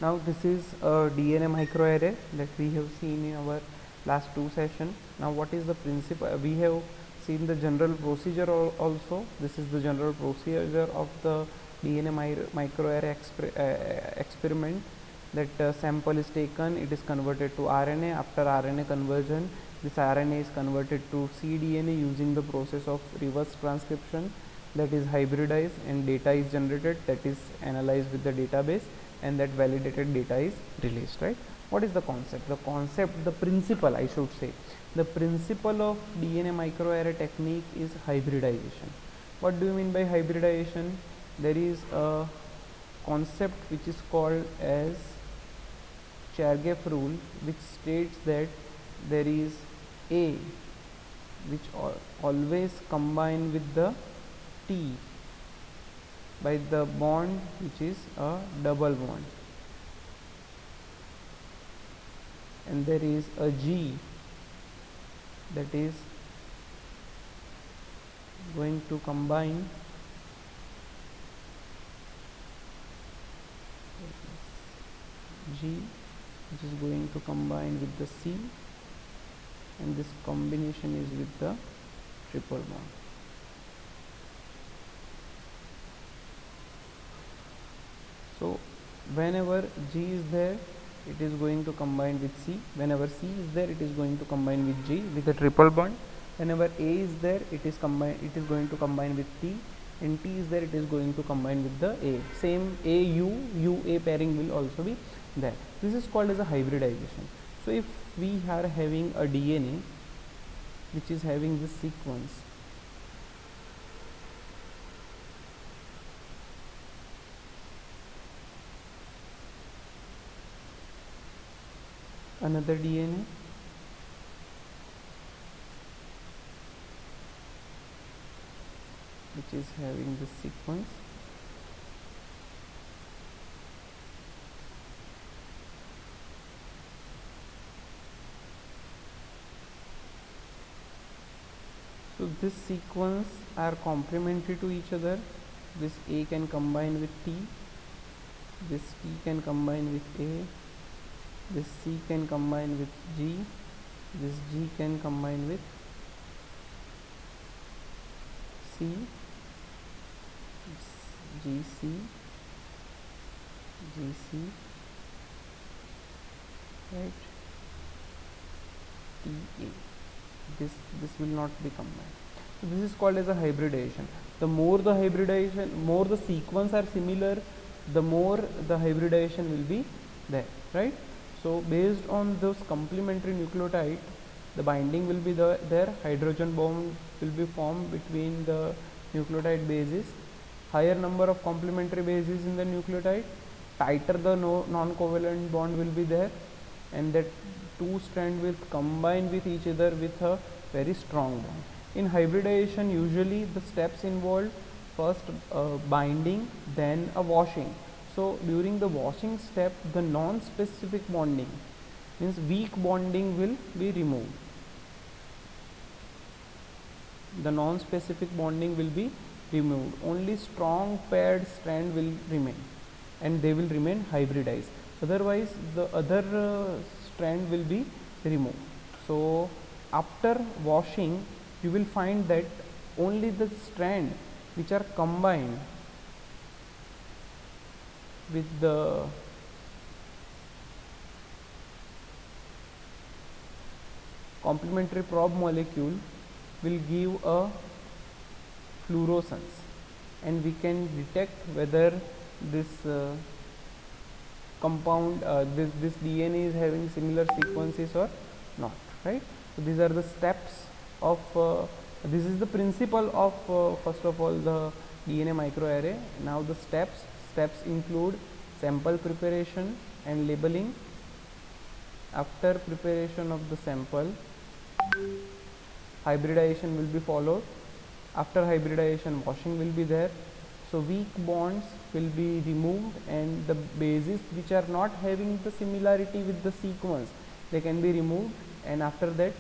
Now this is a DNA microarray that we have seen in our last two sessions. Now what is the principle? We have seen the general procedure also. This is the general procedure of the DNA microarray experiment. That sample is taken, it is converted to RNA. After RNA conversion, this RNA is converted to cDNA using the process of reverse transcription, that is hybridized, and data is generated, that is analyzed with the database, and that validated data is released, right? What is the concept? The principle, I should say, the principle of DNA microarray technique is hybridization. What do you mean by hybridization? There is a concept which is called as Chargaff rule, which states that there is A which always combine with the T by the bond which is a double bond, and there is a G that is going to combine G which is going to combine with the C, and this combination is with the triple bond. So whenever G is there, it is going to combine with C. Whenever C is there, it is going to combine with G with a triple bond. Whenever A is there, it is going to combine with T, and T is there, it is going to combine with the A. Same A pairing will also be there. This is called as a hybridization. So if we are having a DNA which is having this sequence, another DNA which is having this sequence, so this sequence are complementary to each other. This A can combine with T, this T can combine with A, this C can combine with G, this G can combine with C, GC, GC, right, TA. This will not be combined. So this is called as a hybridization. The more the sequence are similar, the more the hybridization will be there, right? So based on those complementary nucleotide, the binding will be there, hydrogen bond will be formed between the nucleotide bases, higher number of complementary bases in the nucleotide, tighter the non-covalent bond will be there, and that two strands will combine with each other with a very strong bond. In hybridization, usually the steps involved: first binding, then a washing. So during the washing step, the non-specific bonding, means weak bonding, will be removed. The non-specific bonding will be removed. Only strong paired strand will remain, and they will remain hybridized. Otherwise, the other strand will be removed. So after washing, you will find that only the strand which are combined with the complementary probe molecule will give a fluorescence, and we can detect whether this compound, this DNA is having similar sequences or not, right? So these are the steps of this is the principle of first of all the DNA microarray. Now the steps include sample preparation and labeling. After preparation of the sample, hybridization will be followed. After hybridization, washing will be there. So weak bonds will be removed, and the bases which are not having the similarity with the sequence, they can be removed, and after that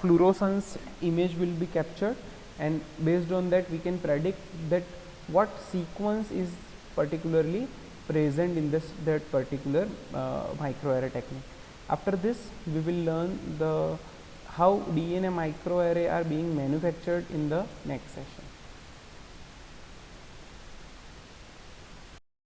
fluorescence image will be captured, and based on that we can predict that what sequence is particularly present in this that particular microarray technique. After this, we will learn the how DNA microarray are being manufactured in the next session.